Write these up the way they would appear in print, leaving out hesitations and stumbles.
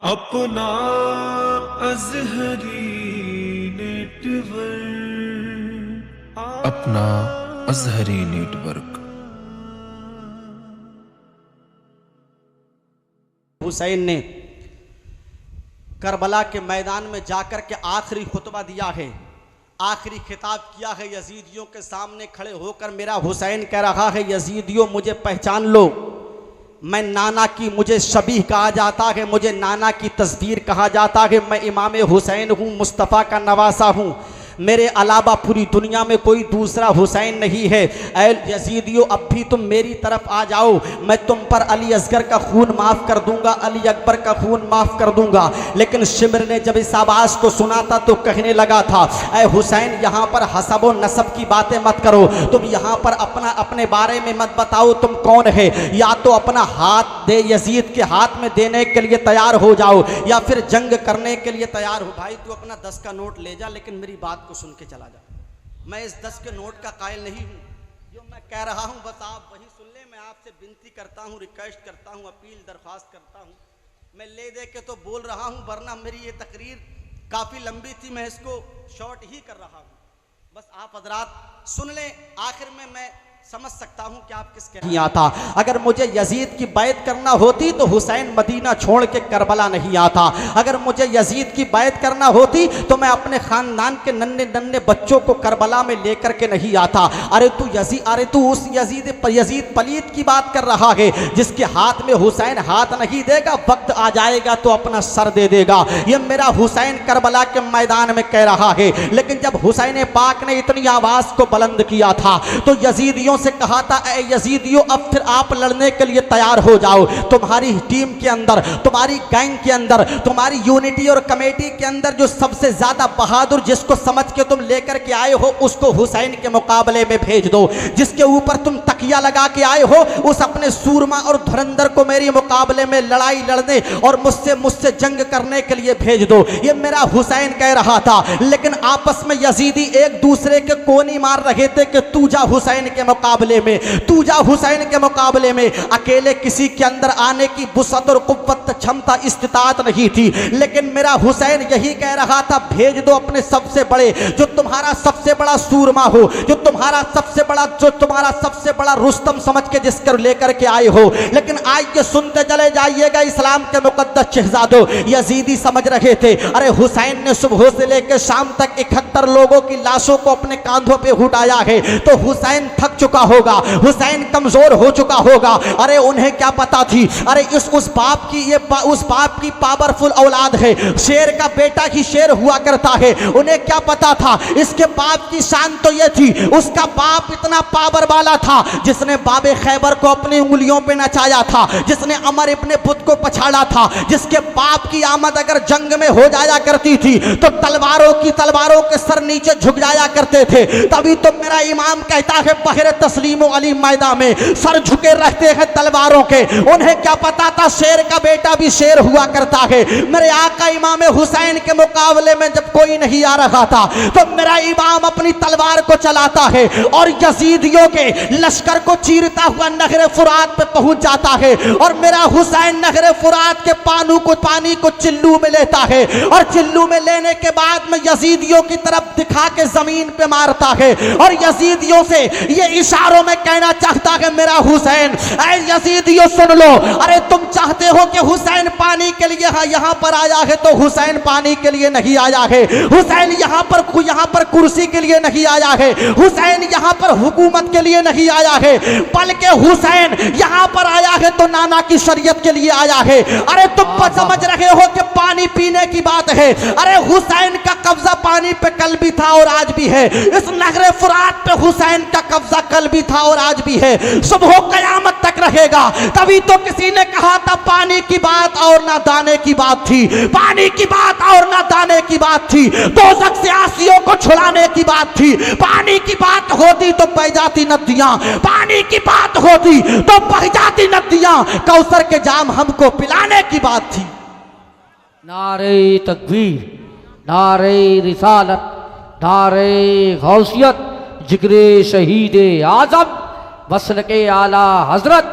अपना अज़हरी नेटवर्क, अपना अज़हरी नेटवर्क। हुसैन ने करबला के मैदान में जाकर के आखिरी खुतबा दिया है, आखिरी खिताब किया है यजीदियों के सामने खड़े होकर। मेरा हुसैन कह रहा है, यजीदियों मुझे पहचान लो, मैं नाना की मुझे शबीह कहा जाता है, मुझे नाना की तस्वीर कहा जाता है। मैं इमाम हुसैन हूँ, मुस्तफ़ा का नवासा हूँ, मेरे अलावा पूरी दुनिया में कोई दूसरा हुसैन नहीं है। ऐ यजीदियों, अब भी तुम मेरी तरफ आ जाओ, मैं तुम पर अली असगर का खून माफ़ कर दूंगा, अली अकबर का खून माफ़ कर दूंगा। लेकिन शिमर ने जब इस आवाज़ को सुना था तो कहने लगा था, ऐ हुसैन, यहाँ पर हसब व नसब की बातें मत करो, तुम यहाँ पर अपने बारे में मत बताओ तुम कौन है। या तो अपना हाथ दे यजीद के हाथ में देने के लिए तैयार हो जाओ, या फिर जंग करने के लिए तैयार हो। भाई तू अपना 10 का नोट ले जा, लेकिन मेरी बात को सुन के चला जा। मैं इस 10 के नोट का कायल नहीं हूं, जो मैं कह रहा हूं बस आप वही सुन ले। मैं आपसे विनती करता हूं, रिक्वेस्ट करता हूं, अपील दरख्वास्त करता हूं, मैं ले दे के तो बोल रहा हूं, वरना मेरी ये तकरीर काफ़ी लंबी थी, मैं इसको शॉर्ट ही कर रहा हूं। बस आप हजरात सुन लें, आखिर में मैं समझ सकता हूं कि आप किसके नहीं आता। अगर मुझे यजीद की बैत करना होती तो हुसैन मदीना छोड़ के करबला नहीं आता। अगर मुझे यजीद की बैत करना होती तो मैं अपने खानदान के नन्हे नन्हे बच्चों को करबला में लेकर के नहीं आता। अरे तू उस यजीद पलीत की बात कर रहा है जिसके हाथ में हुसैन हाथ नहीं देगा, वक्त आ जाएगा तो अपना सर दे देगा। ये मेरा हुसैन करबला के मैदान में कह रहा है। लेकिन जब हुसैन पाक ने इतनी आवाज को बुलंद किया था तो यजीदियों से कहा था, ऐ यजीदियों, अब फिर आप लड़ने के लिए तैयार हो जाओ। तुम्हारी टीम के अंदर, तुम्हारी गैंग के अंदर, तुम्हारी यूनिटी और कमेटी के अंदर जो सबसे ज्यादा बहादुर, जिसको समझ के तुम लेकर के आए हो, उसको हुसैन के मुकाबले में भेज दो। जिसके ऊपर तुम तकिया लगा के आए हो, उस अपने सूरमा और धुरंधर को मेरे मुकाबले में लड़ाई लड़ने और मुझसे जंग करने के लिए भेज दो। ये मेरा हुसैन कह रहा था। लेकिन आपस में यजीदी एक दूसरे के कोनी मार रहे थे कि तू जा हुसैन के मुकाबले में, तू जा हुसैन के मुकाबले में। अकेले किसी के अंदर आने की वुसअत और कुव्वत, क्षमता, इस्तिताअत नहीं थी। लेकिन मेरा हुसैन यही कह रहा था, भेज दो अपने सबसे बड़े, जो तुम्हारा सबसे बड़ा सूरमा हो, जो तुम्हारा सबसे बड़ा रुस्तम समझ के जिसकर लेकर के आए हो। लेकिन आइए सुनते चले जाइएगा, इस्लाम के मुकद्दस शहजादों, यजीदी समझ रहे थे, अरे हुसैन ने सुबह से लेकर शाम तक 71 लोगों की लाशों को अपने कांधों पे उठाया है, तो हुसैन थक चुका होगा, हुसैन कमजोर हो चुका होगा। अरे उन्हें क्या पता थी, अरे उस बाप की पावरफुल औलाद है, शेर का बेटा ही शेर हुआ करता है। उन्हें क्या पता था, इसके बाप की शान तो ये थी, उसका बाप इतना पावर वाला था जिसने बाबे खैबर को अपनी उंगलियों पे नचाया था, जिसने अमर इब्ने बुत को पछाड़ा था, जिसके बाप की आमद अगर जंग में हो जाया करती थी तो तलवारों के सर नीचे झुक जाया करते थे। तभी तो मेरा इमाम कहता है, बहरे तस्लीम अली मैदान में सर झुके रहते हैं तलवारों के। उन्हें क्या पता था, शेर का बेटा भी शेर हुआ करता है। मेरे आका इमाम हुसैन के मुकाबले में जब कोई नहीं आ रहा था तो मेरा इमाम अपनी तलवार को चलाता है और यजीदियों के लश्कर को चीरता हुआ नहरे फुरात पे पहुंच जाता है। और मेरा हुसैन नहरे फुरात के पानी को चिल्लू में लेता है, और चिल्लू में लेने के बाद में यजीदियों की तरफ दिखा के जमीन पे मारता है। और यजीदियों से ये इशारों में कहना चाहता है, मेरा हुसैन, ऐ यजीदियों सुन लो, अरे तुम चाहते हो कि हुसैन पानी के लिए यहाँ पर आया है, तो हुसैन पानी के लिए नहीं आया है। हुसैन यहाँ पर कुर्सी के लिए नहीं आया है, हुसैन यहाँ पर हुकूमत के लिए नहीं आया है, बल्कि हुसैन यहाँ पर आया है तो नाना की शरीयत के लिए आया है। अरे तुम समझ रहे हो कि पानी पीने की बात है, अरे हुसैन का कब्जा पानी पे कल भी था और आज भी है। इस नहरे फुरात पे हुसैन का कब्जा कल भी था और आज भी है, सुबह कयामत तक रहेगा। तभी तो किसी ने कहा था, पानी की बात और ना दाने की बात थी, पानी की बात और ना दाने की बात थी, दोज़ख से आसियों को छुड़ाने की बात थी। पानी की बात होती तो बह जाती नदियां, पानी की बात होती तो बह जाती नदियां, कौसर के जाम हमको पिलाने की बात थी। नारे तकबीर, नारे रिसालत, नारे गौसियत, जिक्रे शहीद आजम, वसल के आला हजरत।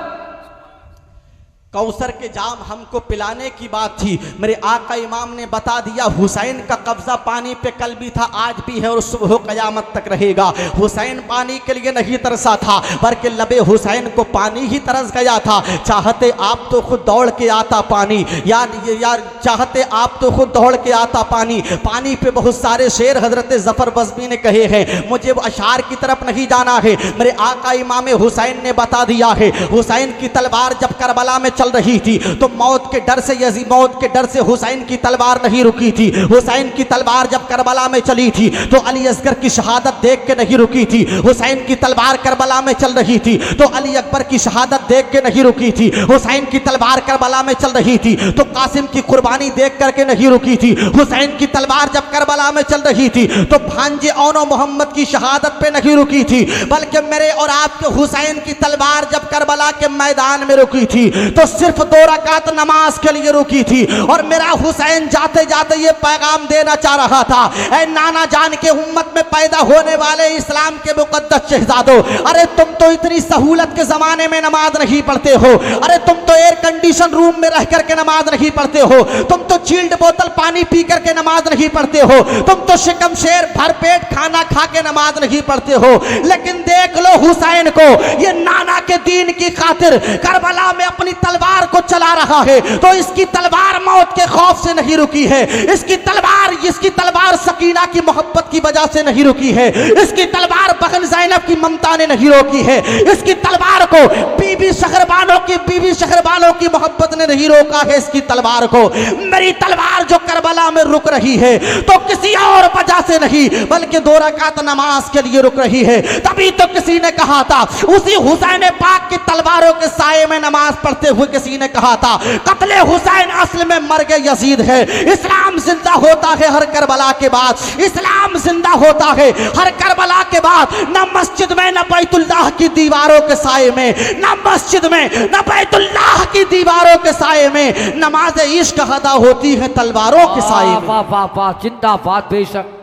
कौसर के जाम हमको पिलाने की बात थी। मेरे आका इमाम ने बता दिया हुसैन का कब्जा पानी पे कल भी था, आज भी है और सुबह क़यामत तक रहेगा। हुसैन पानी के लिए नहीं तरसा था, बल्कि लबे हुसैन को पानी ही तरस गया था। चाहते आप तो खुद दौड़ के आता पानी, यार चाहते आप तो खुद दौड़ के आता पानी। पानी पे बहुत सारे शेर हजरत ज़फ़र बज़मी ने कहे हैं, मुझे वो अशार की तरफ नहीं जाना है। मेरे आका इमाम हुसैन ने बता दिया है, हुसैन की तलवार जब करबला में चल रही थी तो मौत के डर से हुसैन की तलवार नहीं रुकी थी। हुसैन की तलवार जब करबला में चली थी तो अली असगर की शहादत देख के नहीं रुकी थी। हुसैन की तलवार करबला में चल रही थी तो अली अकबर की शहादत देख के नहीं रुकी थी। हुसैन की तलवार करबला में चल रही थी तो कासिम की कुर्बानी देख करके नहीं रुकी थी। हुसैन की तलवार जब करबला में चल रही थी तो भांजे औनो मोहम्मद की शहादत पे नहीं रुकी थी, बल्कि मेरे और आपके हुसैन की तलवार जब करबला के मैदान में रुकी थी तो सिर्फ 2 रकात नमाज के लिए रुकी थी। और मेरा हुसैन जाते जाते ये पैगाम देना चाह रहा था, ऐ नाना जान के उम्मत में पैदा होने वाले इस्लाम के मुकद्दस शहजादों, अरे तुम तो इतनी सहूलत के ज़माने में नमाज नहीं पढ़ते हो। अरे तुम तो एयर कंडीशन रूम में रह करके नमाज नहीं पढ़ते हो। तुम तो चिल्ड बोतल पानी पी करके नमाज नहीं पढ़ते हो। तुम तो शिकम शेर भरपेट खाना खा के नमाज नहीं पढ़ते हो। लेकिन देख लो हुसैन को, ये नाना के दीन की खातिर करबला में अपनी तलवार को चला रहा है तो इसकी तलवार मौत के खौफ से नहीं रुकी है। इसकी तलवार सकीना की मोहब्बत की वजह से नहीं रुकी है। इसकी तलवार बहन ज़ैनब की ममता ने नहीं रोकी है। इसकी तलवार को बीबी शहरबानों की मोहब्बत ने नहीं रोका है। इसकी तलवार को, मेरी तलवार जो करबला में रुक रही है तो किसी और वजह से नहीं, बल्कि 2 रकात नमाज के लिए रुक रही है। तभी तो किसी ने कहा था, उसी हुसैन पाक की तलवारों के साये में नमाज पढ़ते हुए किसी ने कहा था, कत्ले हुसैन असल में मर्ग यजीद है। इस्लाम जिंदा होता है हर करबला के बाद। इस्लाम जिंदा होता है हर करबला के बाद। न मस्जिद में न बैतुल्लाह की दीवारों के साये में, न मस्जिद में न बैतुल्लाह की दीवारों के साये में नमाज इश्क अदा होती है तलवारों के साये में। वाह वाह वाह, जिंदाबाद। बेशक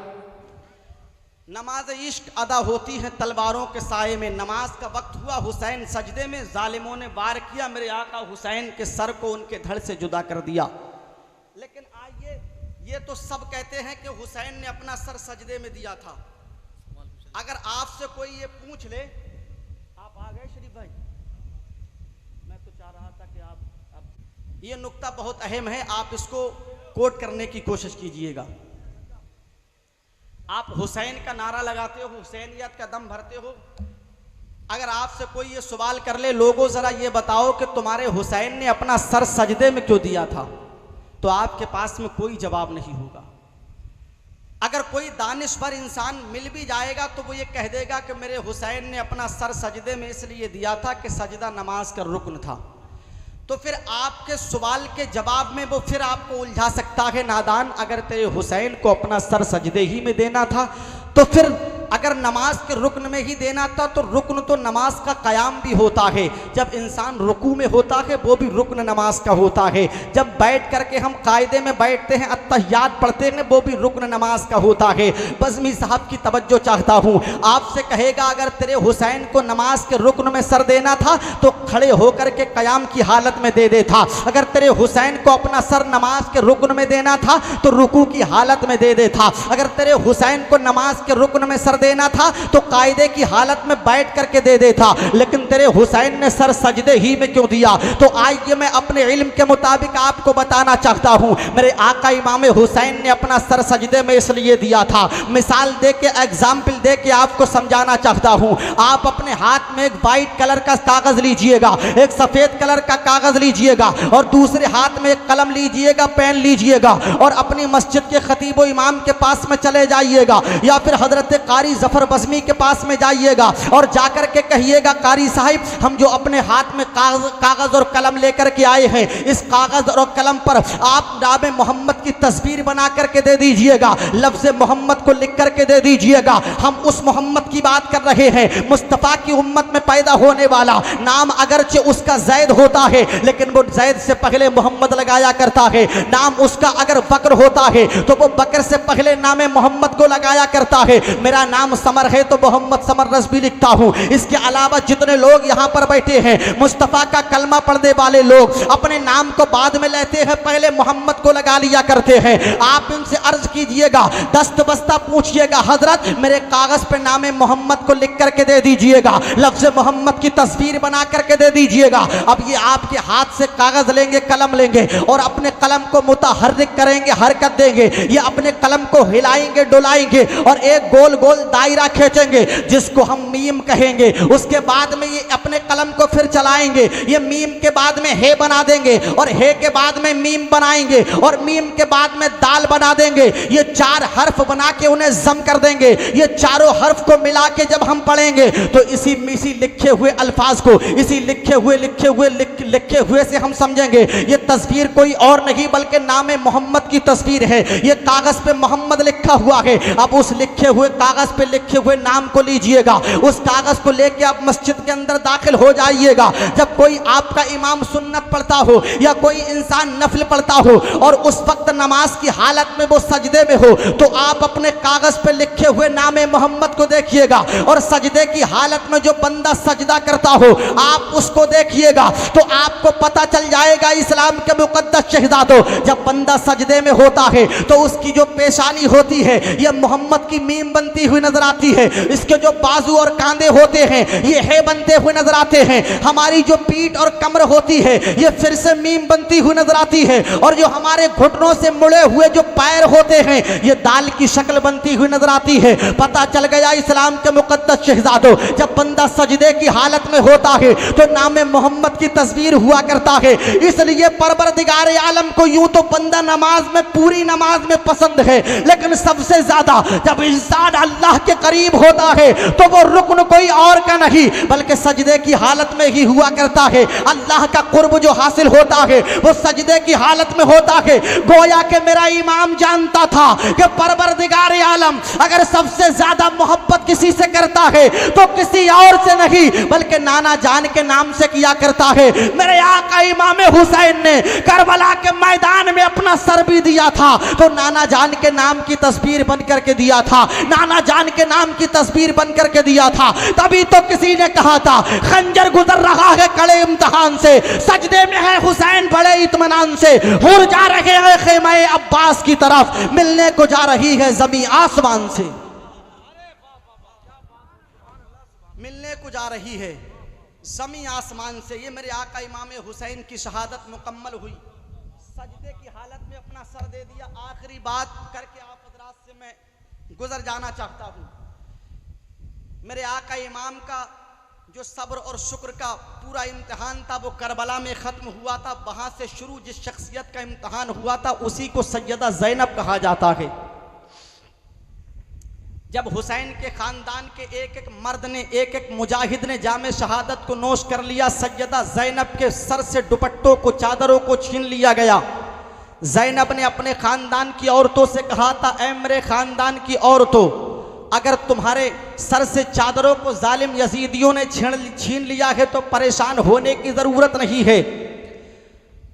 नमाज इश्क अदा होती है तलवारों के साये में। नमाज का वक्त हुआ, हुसैन सजदे में, जालिमों ने वार किया, मेरे आका हुसैन के सर को उनके धड़ से जुदा कर दिया। लेकिन आइए, ये तो सब कहते हैं कि हुसैन ने अपना सर सजदे में दिया था। अगर आपसे कोई ये पूछ ले, आप आ गए शरीफ भाई, मैं तो चाह रहा था कि आप ये नुक्ता बहुत अहम है, आप इसको कोट करने की कोशिश कीजिएगा। आप हुसैन का नारा लगाते हो, हुसैनियत का दम भरते हो। अगर आपसे कोई ये सवाल कर ले, लोगों जरा ये बताओ कि तुम्हारे हुसैन ने अपना सर सजदे में क्यों दिया था, तो आपके पास में कोई जवाब नहीं होगा। अगर कोई दानिशवर इंसान मिल भी जाएगा तो वो ये कह देगा कि मेरे हुसैन ने अपना सर सजदे में इसलिए दिया था कि सजदा नमाज का रुकन था। तो फिर आपके सवाल के जवाब में वो फिर आपको उलझा सकता है, नादान, अगर तेरे हुसैन को अपना सर सजदे ही में देना था तो फिर अगर नमाज के रुकन में ही देना था तो रुकन तो नमाज का क़याम भी होता है। जब इंसान रुकू में होता है वो भी रुकन नमाज का होता है। जब बैठ करके हम कायदे में बैठते हैं, अत्तहियात पढ़ते हैं, वो भी रुकन नमाज का होता है। बज़मी साहब की तवज्जो चाहता हूँ, आपसे कहेगा अगर तेरे हुसैन को नमाज के रुकन में सर देना था तो खड़े होकर के क़याम की हालत में दे देता। अगर तेरे हुसैन को अपना सर नमाज के रुकन में देना था तो रुकू की हालत में दे देता। अगर तेरे हुसैन को नमाज के रुकन में सर देना था तो कायदे की हालत में बैठ करके दे देता। लेकिन तेरे हुसैन ने सर सजदे ही में क्यों दिया, तो आइए मैं अपने इल्म के मुताबिक आपको बताना चाहता हूं। मेरे आका इमाम हुसैन ने अपना सर सजदे में इसलिए दिया था, मिसाल दे के, एग्जाम्पल दे के आपको समझाना चाहता हूं। आप अपने हाथ में एक वाइट कलर का कागज लीजिएगा, एक सफेद कलर का कागज लीजिएगा और दूसरे हाथ में एक कलम लीजिएगा, पेन लीजिएगा और अपनी मस्जिद के खतीब इमाम के पास में चले जाइएगा या फिर हजरत कारी ज़फ़र बज़मी के पास में जाइएगा और जाकर के कहिएगा, कारी साहिब हम जो अपने हाथ में कागज और कलम लेकर के आए हैं, इस कागज और कलम पर आप नाम मोहम्मद की तस्वीर बना करके दे दीजिएगा, लफ्ज़ मोहम्मद को लिख करके दे दीजिएगा। हम उस मोहम्मद की बात कर रहे हैं, मुस्तफ़ा की उम्मत में पैदा होने वाला। नाम अगरचे उसका जैद होता है लेकिन वो जैद से पहले मोहम्मद लगाया करता है। नाम उसका अगर बकर होता है तो वो बकर से पहले नाम मोहम्मद को लगाया करता है। मेरा नाम समर है तो मोहम्मद समर रज़वी लिखता हूँ। इसके अलावा जितने लोग यहाँ पर बैठे हैं, मुस्तफ़ा का कलमा पढ़ने वाले लोग अपने नाम को बाद में लेते हैं, पहले मोहम्मद को लगा लिया करते हैं। आप इनसे अर्ज कीजिएगा, दस्त बस्ता पूछिएगा, हजरत मेरे कागज पे नाम मोहम्मद को लिख करके दे दीजिएगा, लफ्ज़ मोहम्मद की तस्वीर बना करके दे दीजिएगा। अब ये आपके हाथ से कागज लेंगे, कलम लेंगे और अपने कलम को मुतहर्रिक करेंगे, हरकत देंगे। ये अपने कलम को हिलाएंगे, डुलाएंगे और एक गोल गोल दायरा खींचेंगे जिसको हम मीम कहेंगे। उसके बाद में ये अपने कलम को फिर चलाएंगे, ये मीम के बाद में हे बना देंगे और हे के बाद में मीम बनाएंगे और मीम के बाद में दाल बना देंगे। ये 4 हर्फ बना के उन्हें जम कर देंगे। ये चारों हर्फ को मिला के जब हम पढ़ेंगे तो इसी लिखे हुए अल्फाज को, इसी लिखे हुए से हम समझेंगे ये तस्वीर कोई और नहीं बल्कि नाम मोहम्मद की तस्वीर है। ये कागज पे मोहम्मद लिखा हुआ है। अब उस लिखे हुए कागज पे लिखे हुए नाम को लीजिएगा, उस कागज को लेके आप मस्जिद के अंदर दाखिल हो जाइएगा। जब कोई आपका इमाम सुन्नत पढ़ता हो या कोई इंसान नफल पढ़ता हो और उस वक्त नमाज की हालत में वो सजदे में हो तो आप अपने कागज पे लिखे हुए नाम मोहम्मद को देखिएगा और सजदे की हालत में जो बंदा सजदा करता हो आप उसको देखिएगा तो आपको पता चल जाएगा इस्लाम के मुकद्दस शहजादों, जब बंदा सजदे में होता है तो उसकी जो पेशानी होती है ये मोहम्मद की मीम बनती हुई नजर आती है। इसके जो बाजू और कांधे होते हैं ये है बनते हुए नजर आते हैं। हमारी जो पीठ और कमर होती है ये फिर से मीम बनती हुई नजर आती है और जो हमारे घुटनों से मुड़े हुए जो पैर होते हैं ये दाल की शक्ल बनती हुई नजर आती है। पता चल गया इस्लाम के मुकद्दस शहजादों, जब बंदा सजदे की हालत में होता है तो नाम मोहम्मद की तस्वीर हुआ करता है। इसलिए परवरदिगार आलम को यूं तो बंदा नमाज में, पूरी नमाज में पसंद है, लेकिन सबसे ज्यादा जब इंसान अल्लाह के करीब होता है तो वो रुकन कोई और का नहीं बल्कि सजदे की हालत में ही हुआ करता है। अल्लाह का कुर्ब जो हासिल होता है वो सजदे की हालत में होता है। गोया कि मेरा इमाम जानता था कि परवरदिगार आलम अगर सबसे ज्यादा मोहब्बत किसी से करता है तो किसी और से नहीं बल्कि नाना जान के नाम से किया करता है। मेरे आका इमाम हुसैन ने करबला के मैदान में अपना सर भी दिया था तो नाना जान के नाम की तस्वीर बन करके दिया था, नाना जान के नाम की तस्वीर बन करके दिया था। तभी तो किसी ने कहा था खंजर गुजर रहा है कड़े इम्तिहान से, सजदे में है हुसैन बड़े इत्मीनान से, हुर जा रहे हैं खेमे अब्बास की तरफ, मिलने को जा रही है जमी आसमान से, मिलने को जा रही है जमी आसमान से। ये मेरे आका इमाम हुसैन की शहादत मुकम्मल हुई, सजदे की हालत में अपना सर दे दिया। आखिरी बात करके आप हजरात से मैं गुजर जाना चाहता हूँ। मेरे आका इमाम का जो सब्र और शुक्र का पूरा इम्तिहान था वो करबला में ख़त्म हुआ था। वहाँ से शुरू जिस शख्सियत का इम्तिहान हुआ था उसी को सैयदा ज़ैनब कहा जाता है। जब हुसैन के ख़ानदान के एक एक मर्द ने, एक एक मुजाहिद ने जामे शहादत को नोश कर लिया, सैयदा ज़ैनब के सर से दुपट्टों को, चादरों को छीन लिया गया। ज़ैनब ने अपने ख़ानदान की औरतों से कहा था, ऐ मेरे ख़ानदान की औरतों, अगर तुम्हारे सर से चादरों को जालिम यजीदियों ने छीन लिया है तो परेशान होने की ज़रूरत नहीं है।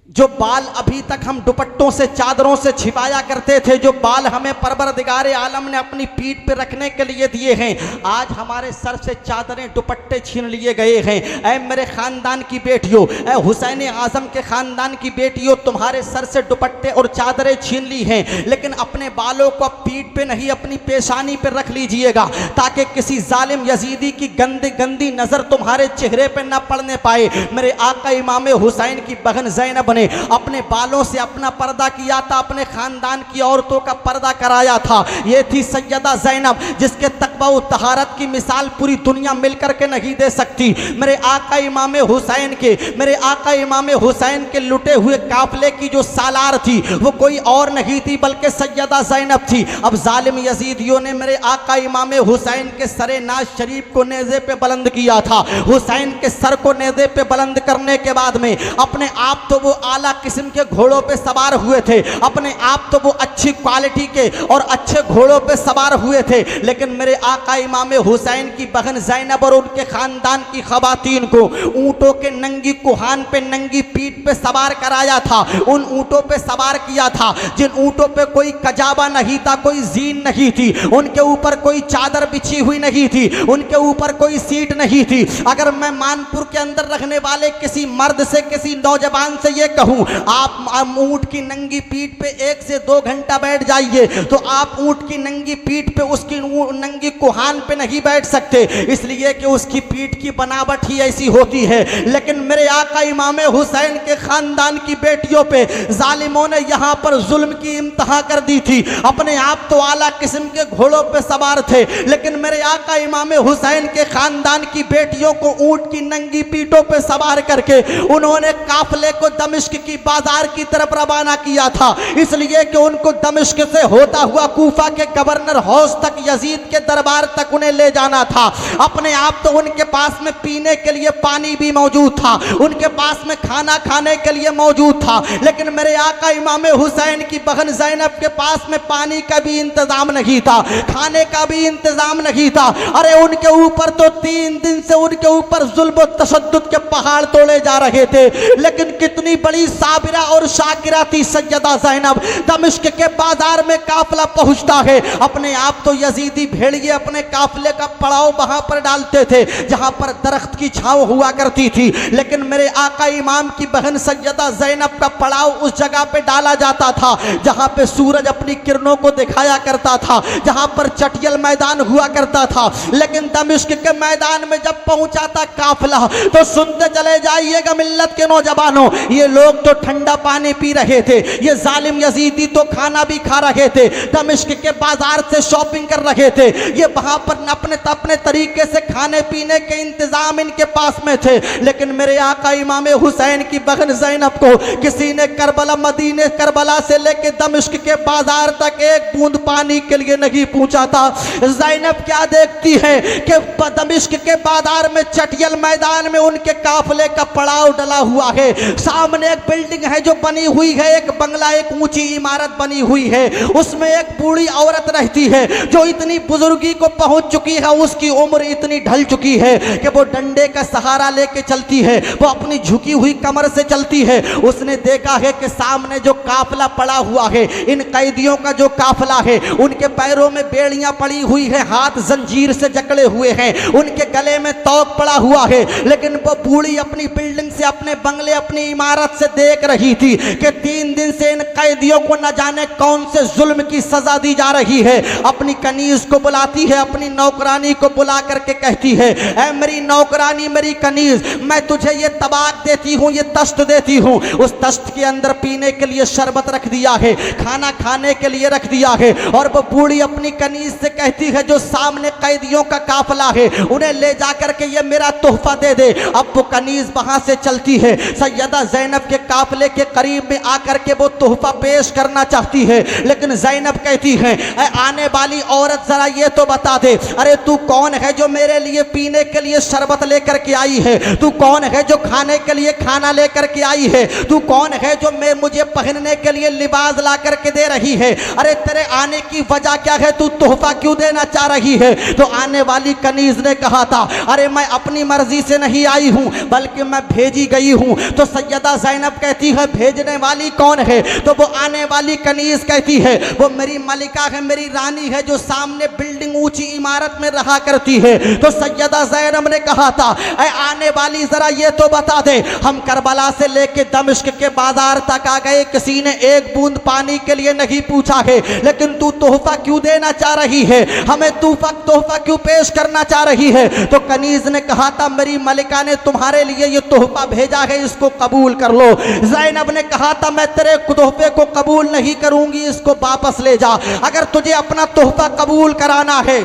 जो बाल अभी तक हम दुपट्टों से, चादरों से छिपाया करते थे, जो बाल हमें परवरदिगार आलम ने अपनी पीठ पे रखने के लिए दिए हैं, आज हमारे सर से चादरें, दुपट्टे छीन लिए गए हैं। ऐ मेरे ख़ानदान की बेटियों, ऐ हुसैन आज़म के ख़ानदान की बेटियों, तुम्हारे सर से दुपट्टे और चादरें छीन ली हैं, लेकिन अपने बालों को पीठ पे नहीं अपनी पेशानी पे रख लीजिएगा ताकि किसी जालिम यजीदी की गंदी नज़र तुम्हारे चेहरे पे न पड़ने पाए। मेरे आका इमाम हुसैन की बहन ज़ैनब ने अपने बालों से अपना पर्दा किया था, अपने खानदान की औरतों का पर्दा कराया था। ये थी सैयदा ज़ैनब जिसके तकवा व तहारत की मिसाल पूरी दुनिया मिलकर के नहीं दे सकती। मेरे आका इमाम हुसैन के, मेरे आका इमाम हुसैन के लुटे हुए काफले की जो सालार थी वो कोई और नहीं थी बल्कि सैयदा ज़ैनब थी। अब जालिम यजीदियों ने मेरे आका इमाम हुसैन के सरे नाज शरीफ को नेज़े पे बुलंद किया था। हुसैन के सर को नेज़े पे बुलंद करने के बाद में अपने आप तो वो आला किस्म के घोड़ों पे सवार हुए थे, अपने आप तो वो अच्छी क्वालिटी के और अच्छे घोड़ों पे सवार हुए थे, लेकिन मेरे आका इमाम हुसैन की बहन ज़ैनब और उनके ख़ानदान की ख़वातीन को ऊँटों के नंगी कुहान पे नंगी पीठ पे सवार कराया था। उन ऊँटों पे सवार किया था जिन ऊँटों पे कोई कजाबा नहीं था, कोई जीन नहीं थी, उनके ऊपर कोई चादर बिछी हुई नहीं थी, उनके ऊपर कोई सीट नहीं थी। अगर मैं मानपुर के अंदर रहने वाले किसी मर्द से, किसी नौजवान से ये कहूँ आप ऊँट की नंगी पीठ पे 1 से 2 घंटा बैठ जाइए, तो आप ऊँट की नंगी पीठ पे उसकी नंगी कुहान पे नहीं बैठ सकते, इसलिए कि उसकी पीठ की बनावट ही ऐसी होती है। लेकिन मेरे आका इमाम हुसैन के खानदान की बेटियों पे जालिमों ने यहाँ पर जुल्म की इंतहा कर दी थी। अपने आप तो आला किस्म के घोड़ों पे सवार थे, लेकिन मेरे आका इमाम हुसैन के खानदान की बेटियों को ऊँट की नंगी पीठों पे सवार करके उन्होंने काफले को दमिश्क की बाजार की तरफ रवाना किया था, इसलिए कि उनको दमिश्क से होता हुआ कूफा के गवर्नर हाउस तक, यजीद के दरबार तक उन्हें ले जाना था। अपने आप तो उनके पास में पीने के लिए पानी भी मौजूद था, उनके पास में खाना खाने के लिए मौजूद था, लेकिन मेरे आका इमाम हुसैन की बहन ज़ैनब के पास में पानी का भी इंतजाम नहीं था, खाने का भी इंतजाम नहीं था। अरे उनके ऊपर तो 3 दिन से उनके ऊपर जुल्म और तशद्दुद के पहाड़ तोड़े जा रहे थे, लेकिन कितनी बड़ी साबिरा और शाकिरा थी सैयदा ज़ैनब। दमिश्क के बाजार में काफला पहुंचता है, अपने आप तो यजीदी भेड़िए अपने काफले का पड़ाव वहां पर डालते थे जहां पर दरख्त की छांव हुआ करती थी, लेकिन मेरे आका इमाम की बहन सैयदा ज़ैनब का पड़ाव उस जगह पे डाला जाता था जहां पे सूरज अपनी किरणों को दिखाया करता था, जहां पर चटियल मैदान हुआ करता था। लेकिन दमिश्क के मैदान में जब पहुंचा था काफला, तो सुनते चले जाइएगा मिल्लत के नौजवानों, ये लोग तो ठंडा पानी पी रहे थे, ये जालिम यजीदी तो खाना भी खा रहे थे, दमिश्क के बाजार से शॉपिंग कर रहे थे, ये वहां पर अपने तरीके से खाने पीने के इंतजाम इनके पास में थे। लेकिन मेरे आका इमाम हुसैन की बहन ज़ैनब को किसी ने करबला से लेके दमिश्क के बाजार तक एक बूंद पानी के लिए नहीं पूछा था। ज़ैनब क्या देखती है कि दमिश्क के बाजार में चटियल मैदान में उनके काफले का पड़ाव डला हुआ है, सामने एक बिल्डिंग है जो बनी हुई है, एक बंगला, एक ऊंची इमारत बनी हुई है, उसमें एक बूढ़ी औरत रहती है जो इतनी बुजुर्गी को पहुंच चुकी है, उसकी उम्र इतनी ढल चुकी है कि वो डंडे का सहारा लेके चलती है, वो अपनी झुकी हुई कमर से चलती है। उसने देखा है कि सामने जो काफला पड़ा हुआ है, इन कैदियों का जो काफला है, उनके पैरों में बेड़ियां पड़ी हुई है, हाथ जंजीर से जकड़े हुए हैं, उनके गले में तौक पड़ा हुआ है। लेकिन वो बूढ़ी अपनी बिल्डिंग से, अपने बंगले, अपनी इमारत से देख रही थी कि 3 दिन से इन कैदियों को न जाने कौन से जुल्म की सजा दी जा रही है। अपनी कनीज को बुलाती है, अपनी नौकरानी को बुला करके कहती है, ऐ मेरी नौकरानी, मेरी कनीज, मैं तुझे ये तबाक देती हूँ, ये तश्त देती हूँ। उस तश्त के अंदर पीने के लिए शरबत रख दिया है, खाना खाने के लिए रख दिया है, और वो बूढ़ी अपनी कनीज से कहती है जो सामने कैदियों का काफला है, उन्हें ले जा करके ये मेरा तोहफा दे दे। अब वो कनीज वहां से चलती है, सैयदा ज़ैनब के काफले के करीब में आकर के वो तोहफा पेश करना चाहती है, लेकिन ज़ैनब कहती है, आने वाली औरत जरा ये तो बता दे, अरे तू कौन है जो मेरे लिए पीने के लिए शरबत लेकर के आई है? तू कौन है जो खाने के लिए खाना लेकर के आई है? तू कौन है जो मुझे पहनने के लिए लिबास ला करके दे रही है? अरे तेरे आने की वजह क्या है? तू तोहफा क्यों देना चाह रही है? तो आने वाली कनीज ने कहा था, अरे मैं अपनी मर्जी से नहीं आई हूँ, बल्कि मैं भेजी गई हूँ। तो सैयदा ज़ैनब कहती है, भेजने वाली कौन है? तो वो आने वाली कनीज कहती है, वो मेरी मलिका है, मेरी रानी है, जो सामने बिल्डिंग ऊंची इमारत में रहा करती है। तो सैयदा ज़ैनब ने कहा था, ऐ आने वाली जरा ये तो बता दे, हम करबला से लेके दमिश्क के बाजार तक आ गए, किसी ने एक बूंद पानी के लिए नहीं पूछा है, लेकिन तू तोहफा क्यों देना चाह रही है? हमें तोहफा क्यों पेश करना चाह रही है? तो कनीज ने कहा था, मेरी मलिका ने तुम्हारे लिए ये तोहफा भेजा है, इसको कबूल कर लो। ज़ैनब ने कहा था, मैं तेरे तोहफे को कबूल नहीं करूंगी, इसको वापस ले जा। अगर तुझे अपना तोहफा कबूल कराना है,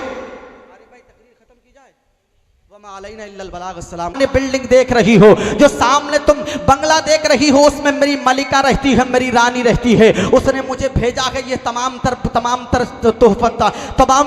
ने बिल्डिंग देख रही हो, जो सामने तुम बंगला देख रही हो, उसमें मेरी मलिका रहती है, मेरी रानी रहती है। उसने मुझे भेजा है ये तमाम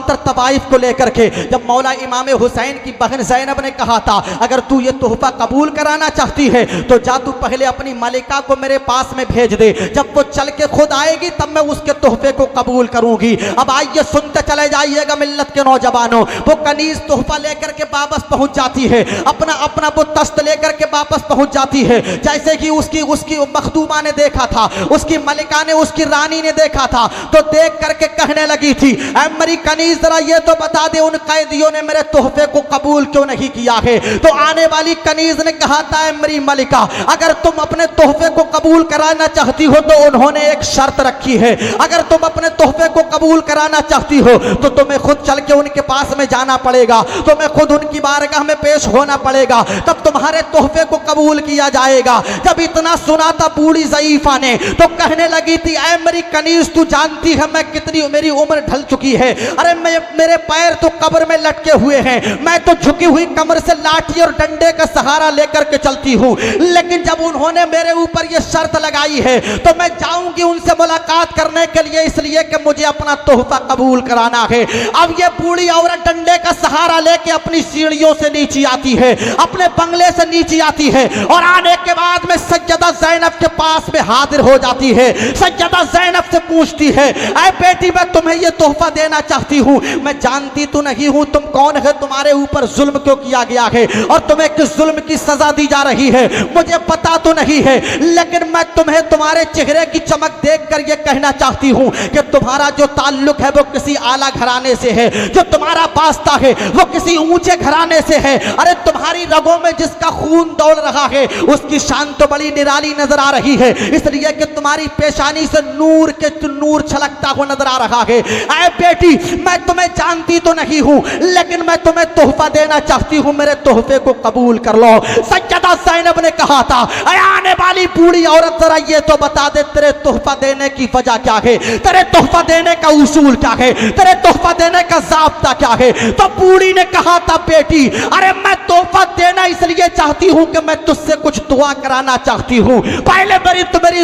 तर तवाइफ को लेकर के। जब मौला इमाम हुसैन की बहन ज़ैनब ने कहा था अगर तू ये तोहफा कबूल कराना चाहती है तो जा तू पहले अपनी मलिका को मेरे पास में भेज दे, जब वो चल के खुद आएगी तब मैं उसके तोहफे को कबूल करूंगी। अब आइए सुनते चले जाइएगा मिल्लत के नौजवानों। वो कनीज तोहफा लेकर के वापस पहुंच जाती है, अपना अपना वो तस्त लेकर के वापस पहुंच जाती है, जैसे कि उसकी मखदूमा ने देखा था, उसकी मलिका ने, उसकी रानी ने देखा था। तो देख करके कहने लगी थी ऐ मेरी कनीज जरा ये तो बता दे उन कैदियों ने मेरे तोहफे को कबूल क्यों नहीं किया है। तो आने वाली कनीज ने कहा था ऐ मेरी मलिका अगर तुम अपने तोहफे को कबूल कराना चाहती हो तो उन्होंने एक शर्त रखी है, अगर तुम अपने तोहफे को कबूल कराना चाहती हो तो तुम्हें खुद चल के उनके पास में जाना पड़ेगा, तुम्हें खुद उनकी बारगाह में पेश होना पड़ेगा, तब तुम्हारे तोहफे को कबूल किया जाएगा। जब इतना सुना था बूढ़ी ज़ईफा ने तो कहने लगी थी ऐ मेरी कनीज तू जानती है मैं कितनी मेरी उम्र ढल चुकी है, अरे मेरे पैर तो कब्र में लटके हुए हैं, मैं तो झुकी हुई कमर से लाठी और डंडे का सहारा लेकर के चलती हूँ, लेकिन जब उन्होंने मेरे ऊपर ये शर्त लगाई है तो मैं जाऊंगी उनसे मुलाकात करने के लिए, इसलिए कि मुझे अपना तोहफा कबूल कराना है। अब ये बूढ़ी औरत डंडे का सहारा लेके अपनी सीढ़ियों से नीचे आती है, अपने बंगले से नीचे आती है और आने के बाद में सैयदा ज़ैनब के पास में हाजिर हो जाती है। सैयदा ज़ैनब से पूछती है ऐ बेटी मैं तुम्हें ये तोहफा देना चाहती हूँ, मैं जानती तो नहीं हूँ तुम कौन है, तुम्हारे ऊपर जुल्म क्यों किया गया है और तुम्हें किस जुल्म की सजा दी जा रही है मुझे पता तो नहीं है, लेकिन मैं तुम्हें तुम्हारे चेहरे की चमक देखकर ये कहना चाहती हूँ कि तुम्हारा जो ताल्लुक है वो किसी आला घराने से है, जो तुम्हारा वास्ता है वो किसी ऊंचे घराने से है। अरे तुम्हारी रगों में जिसका खून दौड़ रहा है उसकी शान तो बड़ी निराली नजर आ रही है, इसलिए कि तुम्हारी पेशानी से नूर छलकता हुआ नजर आ रहा है। ऐ बेटी मैं तुम्हें जानती तो नहीं हूँ लेकिन मैं तुम्हें तोहफा देना चाहती हूँ, मेरे तोहफे को कबूल कर लो। सैयदा ज़ैनब ने कहा था आने वाली बूढ़ी औरत जरा ये तो बता दे तेरे तोहफा देने की वजह क्या है, तेरे तोहफा देने का उसूल क्या है, तेरे तोहफा देने का ज़ाब्ता क्या है। तो बूढ़ी ने कहा था बेटी अरे मैं तोहफा देना इसलिए चाहती हूँ कि मैं तुझसे कुछ दुआ कराना चाहती हूँ, पहले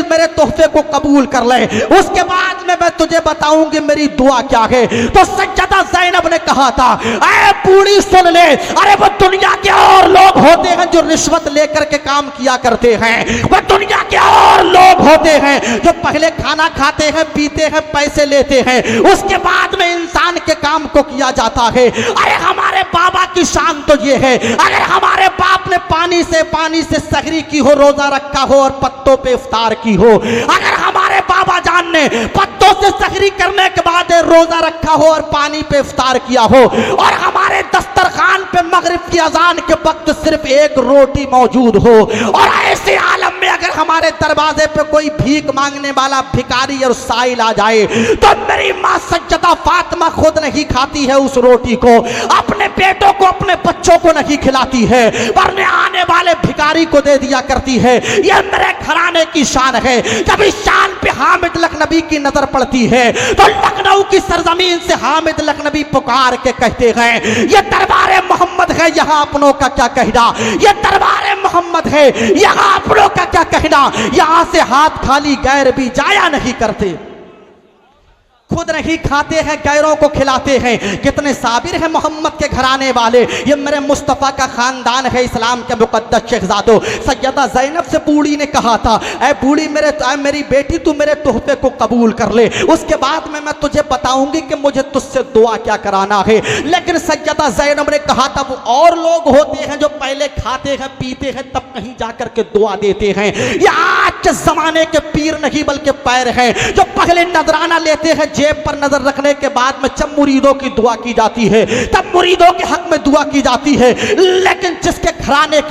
मेरे तोहफे को कबूल कर ले, उसके बाद में मैं तुझे बताऊंगी मेरी दुआ क्या है। तो सैयदा ज़ैनब ने कहा था ऐ बूढ़ी सुन ले, अरे वो दुनिया के और लोग होते हैं जो रिश्वत लेकर के काम किया करते हैं, वो दुनिया के और लोग होते हैं जो पहले खाना खाते हैं पीते हैं पैसे लेते हैं उसके बाद में इंसान के काम को किया जाता है। अरे हमारे बाबा की शान तो ये है अगर हमारे बाप ने पानी से सहरी की हो, रोजा रखा हो और पत्तों पे इफ्तार की हो, अगर हमारे बाबा जान ने पत्तों से सहरी करने के बाद रोजा रखा हो और पानी पे इफ्तार किया हो और हमारे दस्तरखान पे मगरिब की अजान के वक्त सिर्फ एक रोटी मौजूद हो और ऐसे आलम में अगर हमारे दरवाजे पे कोई भीख मांगने वाला भिखारी और साइल आ जाए तो मेरी माँ सज्जदा फातिमा खुद नहीं खाती है उस रोटी को, अपने बेटों को अपने बच्चों को नहीं खिलाती है वरने आने वाले भिखारी को दे दिया करती है। यह मेरे घराने की शान है। जब इस शान पे हामिद लखनवी की नजर पड़ती है तो लखनऊ की सरजमीन से हामिद लखनवी पुकार के कहते हैं ये दरबारे मोहम्मद है, यहाँ अपनों का क्या कहना, ये दरबारे मोहम्मद है, यहाँ अपनों का क्या कहना। यहाँ से हाथ खाली गैर भी जाया नहीं करते, खुद नहीं खाते हैं गैरों को खिलाते हैं। कितने साबिर हैं मोहम्मद के घराने वाले, ये मेरे मुस्तफ़ा का खानदान है, इस्लाम के मुकद्दस शहज़ादों। सैयदा ज़ैनब से बूढ़ी ने कहा था ऐ बूढ़ी मेरी बेटी तू मेरे तोहफे को कबूल कर ले, उसके बाद में मैं तुझे बताऊंगी कि मुझे तुझसे दुआ क्या कराना है। लेकिन सैयदा ज़ैनब ने कहा था वो और लोग होते हैं जो पहले खाते हैं पीते हैं तब कहीं जाकर के दुआ देते हैं, ये आज के ज़माने के पीर नहीं बल्कि पैर हैं जो पहले नजराना लेते हैं, जेब पर नजर रखने के बाद में जब मुरीदों की दुआ की जाती है तब मुरीदों के हक में दुआ की जाती है। लेकिन जिसके घराने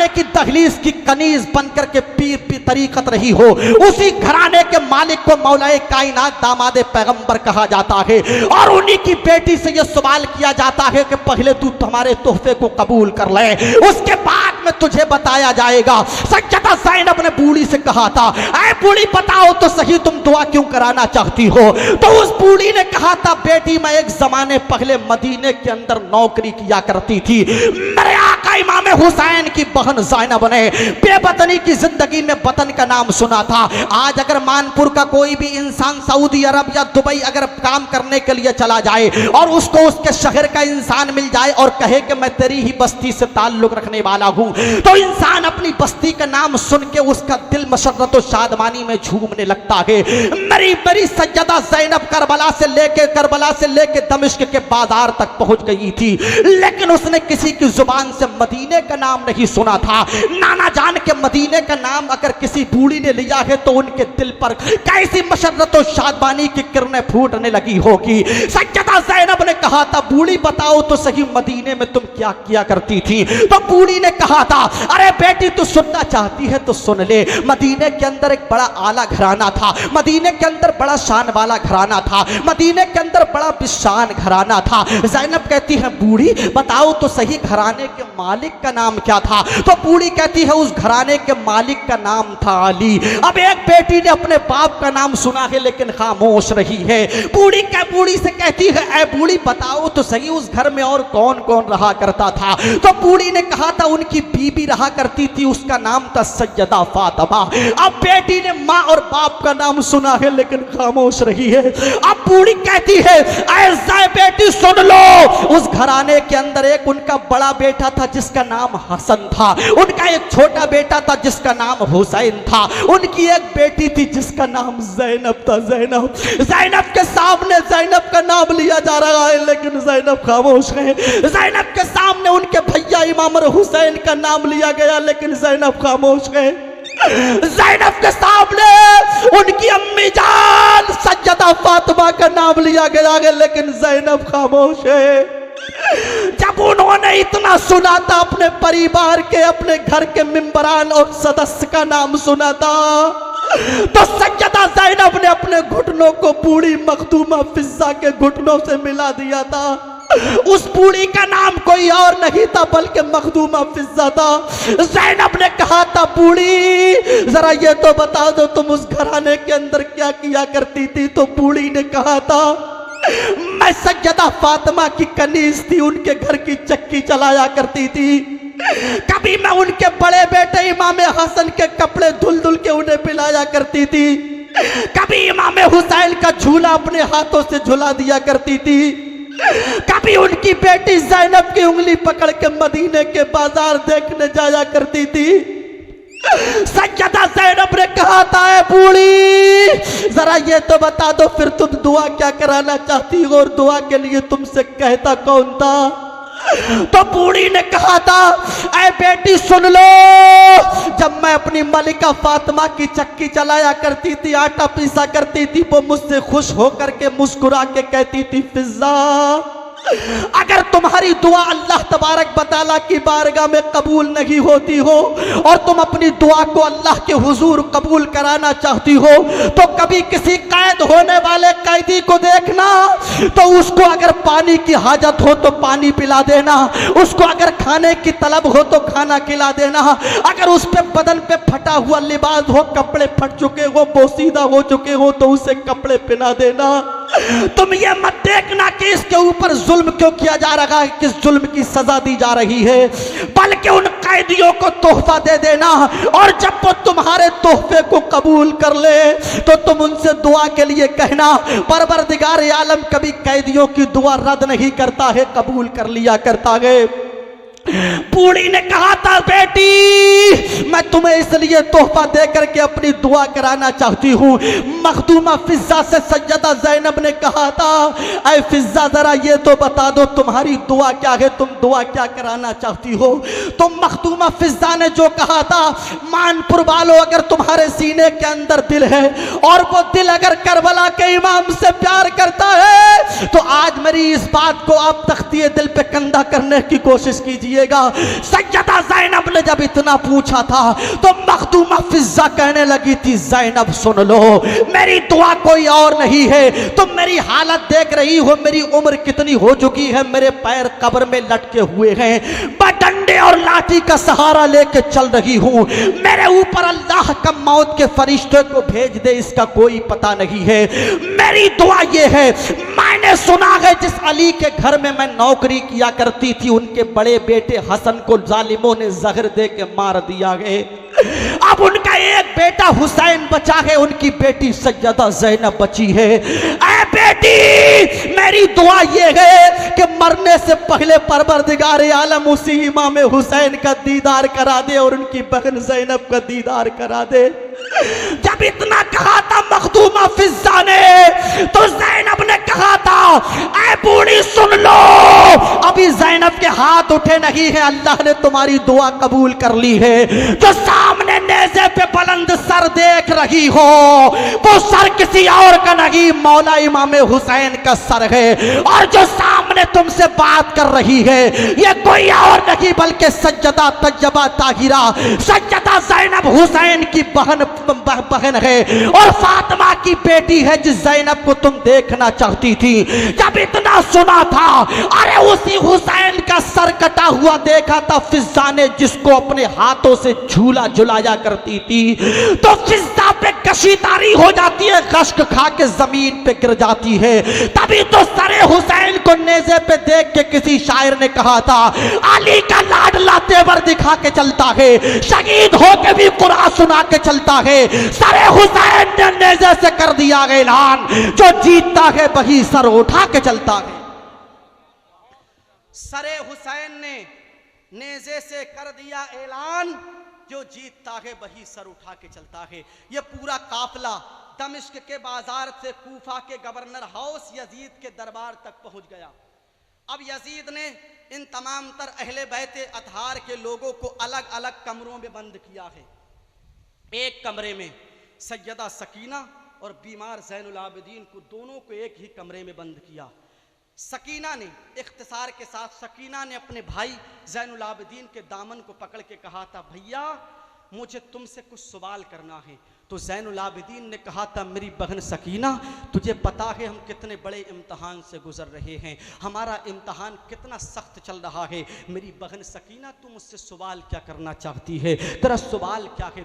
की दहलीज की कनीज बनकर के पीर तरीकत रही हो, उसी घराने के मालिक को मौलाए कायनात दामादे पैगंबर कहा जाता है। और उन्हीं की बेटी से यह सवाल किया जाता है कि पहले तू हमारे तोहफे को कबूल कर ले, उसके बाद में तुझे बताया जाएगा। सज्जदा ज़ैनब ने बूढ़ी से कहा था, ऐ बूढ़ी बताओ तो सही तुम दुआ क्यों कराना चाहती हो? तो उस बूढ़ी ने कहा था, बेटी मैं एक जमाने पहले मदीने के अंदर नौकरी किया करती थी। मेरे आका इमाम हुसैन की बहन ज़ैनब ने बेवतनी की जिंदगी में वतन का नाम सुना था। आज अगर मानपुर का कोई भी इंसान सऊदी अरब या दुबई अगर काम करने के लिए चला जाए और उसको उसके शहर का इंसान मिल जाए और कहे कि मैं तेरी ही बस्ती से ताल्लुक रखने वाला हूं, तो इंसान अपनी बस्ती का नाम सुन के उसका दिल मसरत और शादमानी में झूमने लगता है। मेरी सज्जदा ज़ैनब करबला से लेके दमिश्क के बाजार तक पहुंच गई थी, लेकिन उसने किसी की जुबान से मदीने का नाम नहीं सुना था। नाना जान के मदीने का नाम अगर किसी बूढ़ी ने लिया है तो उनके दिल पर कैसी मशर्रत और शादमानी की किरणें फूटने लगी होगी। सज्जदा ज़ैनब ने कहा था, बूढ़ी बताओ तो सही मदीने में तुम क्या किया करती थी? तो बूढ़ी ने कहा था, अरे बेटी तू सुनना चाहती है तो सुन ले। मदीने के अंदर एक बड़ा आला घराना था, मदीने के अंदर बड़ा शान वाला घराना था, मदीने के अंदर बड़ा बिशान घराना था। ज़ैनब कहती है, बूढ़ी बताओ तो सही घराने के मालिक का नाम क्या था? तो बूढ़ी कहती है, उस घराने के मालिक का नाम था अली। अब एक बेटी ने अपने बाप का नाम सुना है लेकिन खामोश रही है। बूढ़ी से कहती है, ऐ बूढ़ी बताओ तो सही उस घर में और कौन कौन रहा करता था? तो बूढ़ी ने कहा था, उनकी बीबी रहा करती थी, उसका नाम था सैयदा फातिमा। अब बेटी ने माँ और बाप का नाम सुना है लेकिन खामोश रही है। अब बूढ़ी कहती है, ऐसा बेटी सुन लो, उस घराने के अंदर एक उनका बड़ा बेटा था जिसका नाम हसन था, उनका एक छोटा बेटा था जिसका नाम हुसैन था, उनकी एक बेटी थी जिसका नाम ज़ैनब था। ज़ैनब के सामने ज़ैनब का नाम लिया जा रहा है लेकिन ज़ैनब खामोश है। ज़ैनब के सामने उनके भैया इमाम हुसैन का नाम लिया गया लेकिन ज़ैनब खामोश है। ज़ैनब के सामने उनकी अम्मी जान सज्जदा फातिमा का नाम लिया गया है लेकिन ज़ैनब खामोश है। जब उन्होंने इतना सुना था, अपने परिवार के अपने घर के मेंबरान और सदस्य का नाम सुना था, तो सज्जदा ज़ैनब ने अपने घुटनों को बूढ़ी मखदूमा फिज़्ज़ा के घुटनों से मिला दिया था। उस बूढ़ी का नाम कोई और नहीं था बल्कि मखदूमा फिज़्ज़ा था। ज़ैनब ने कहा था, बूढ़ी जरा ये तो बता दो तुम उस घराने के अंदर क्या किया करती थी? तो बूढ़ी ने कहा था, मैं सज्जदा फातिमा की कनीज थी, उनके घर की चक्की चलाया करती थी। कभी मैं उनके बड़े बेटे इमाम हसन के कपड़े धुल धुल के उन्हें पिलाया करती थी, कभी इमाम हुसैन का झूला अपने हाथों से झुला दिया करती थी, कभी उनकी बेटी ज़ैनब की उंगली पकड़ के मदीने के बाजार देखने जाया करती थी। सज्जदा ज़ैनब ने कहा था, बूढ़ी जरा ये तो बता दो फिर तुम दुआ क्या कराना चाहती हो और दुआ के लिए तुमसे कहता कौन था? तो बूढ़ी ने कहा था, ऐ बेटी सुन लो, जब मैं अपनी मलिका फातिमा की चक्की चलाया करती थी, आटा पीसा करती थी, वो मुझसे खुश होकर के मुस्कुरा के कहती थी, फिज़्ज़ा अगर तुम्हारी दुआ अल्लाह तबारक बताला की बारगाह में कबूल नहीं होती हो और तुम अपनी दुआ को अल्लाह के हुजूर कबूल कराना चाहती हो तो कभी किसी कैद होने वाले कैदी को देखना तो उसको अगर पानी की हाजत हो तो पानी पिला देना, उसको अगर खाने की तलब हो तो खाना खिला देना, अगर उस पे बदन पे फटा हुआ लिबास हो, कपड़े फट चुके हो, बोसीदा हो चुके हो तो उसे कपड़े पहना देना। तुम ये मत देखना कि इसके ऊपर जुल्म क्यों किया जा रहा है, किस जुल्म की सजा दी जा रही है, बल्कि उन कैदियों को तोहफा दे देना और जब वो तुम्हारे तोहफे को कबूल कर ले तो तुम उनसे दुआ के लिए कहना, परवरदिगार आलम कभी कैदियों की दुआ रद्द नहीं करता है, कबूल कर लिया करता है। बूढ़ी ने कहा था, बेटी मैं तुम्हें इसलिए तोहफा दे करके अपनी दुआ कराना चाहती हूँ। मखदूमा फिज़्ज़ा से सज्जदा ज़ैनब ने कहा था, ऐ फिज़्ज़ा जरा ये तो बता दो तुम्हारी दुआ क्या है, तुम दुआ क्या कराना चाहती हो? तो मखदूमा फिज़्ज़ा ने जो कहा था, मानपुर वालों अगर तुम्हारे सीने के अंदर दिल है और वो दिल अगर करबला के इमाम से प्यार करता है तो आज मेरी इस बात को आप तख्तिए दिल पे कंधा करने की कोशिश कीजिए। कीजिएगा। सैयदा ज़ैनब ने जब इतना पूछा था तो मखदूमा फिज़्ज़ा कहने लगी थी, ज़ैनब सुन लो, मेरी दुआ कोई और नहीं है, तुम मेरी हालत देख रही हो, मेरी उम्र कितनी हो चुकी है, मेरे पैर कब्र में लटके हुए हैं, मैं डंडे और लाठी का सहारा लेके चल रही हूँ, मेरे ऊपर अल्लाह का मौत के फरिश्ते को भेज दे, इसका कोई पता नहीं है। मेरी दुआ ये है, मैंने सुना है जिस अली के घर में मैं नौकरी किया करती थी, उनके बड़े बेटे हसन को जालिमों ने जहर दे के मार दिया गए, अब उनका एक बेटा हुसैन बचा है, उनकी बेटी सैयदा ज़ैनब बची है। ऐ बेटी, मेरी दुआ ये है कि मरने से पहले परवरदिगार आलम उसी इमाम हुसैन का दीदार करा दे और उनकी बहन ज़ैनब का दीदार करा दे। जब इतना कहा था मखदूमा फिज़्ज़ा ने, तो ज़ैनब ने कहा था, ऐ बूढ़ी सुन लो, अभी ज़ैनब के हाथ उठे नहीं है, अल्लाह ने तुम्हारी दुआ कबूल कर ली है। जो सामने नेज़े पे बुलंद सर देख रही हो, वो सर किसी और का नहीं, मौला इमाम हुसैन का सर है, और जो सामने तुमसे बात कर रही है, ये कोई और नहीं बल्कि सज्जदा तज्जबा ताहिरा सज्जदा ज़ैनब हुसैन की बहन है और फातिमा की बेटी है, जिस ज़ैनब को तुम देखना चाहती थी। जब इतना सुना था, अरे उसी हुसैन का सर कटा हुआ देखा था फिज़्ज़ा ने, जिसको अपने हाथों से झूला झुलाया करती थी, तो फिज़्ज़ा पे कशीदारी हो जाती है, कश्क खा के जमीन पे गिर जाती है। तभी तो सरे हुसैन को नेज़े पे देख के किसी शायर ने कहा था, अली का लाडला तेवर दिखा के चलता है, शहीद होके भी कुरान सुना के चलता है। सरे हुसैन ने नेज़े से कर दिया ऐलान, जो जीतता है वही सर उठा के चलता है। सरे हुसैन ने नेज़े से कर दिया ऐलान, जो जीतता है वही सर उठा के चलता है। यह पूरा काफिला दमिश्क के बाजार से कूफा के गवर्नर हाउस यजीद के दरबार तक पहुंच गया। अब यजीद ने इन तमाम तर अहले बैत अतहार के लोगों को अलग अलग कमरों में बंद किया है। एक कमरे में सैयदा सकीना और बीमार ज़ैनुल आबिदीन को, दोनों को एक ही कमरे में बंद किया। सकीना ने इख्तिसार के साथ, सकीना ने अपने भाई ज़ैनुल आबिदीन के दामन को पकड़ के कहा था, भैया मुझे तुमसे कुछ सवाल करना है। तो ज़ैनुल आबिदीन ने कहा था, मेरी बहन सकीना, तुझे पता है हम कितने बड़े इम्तहान से गुजर रहे हैं, हमारा इम्तहान कितना सख्त चल रहा है। मेरी बहन सकीना, तू मुझसे सवाल क्या करना चाहती है, तेरा सवाल क्या है?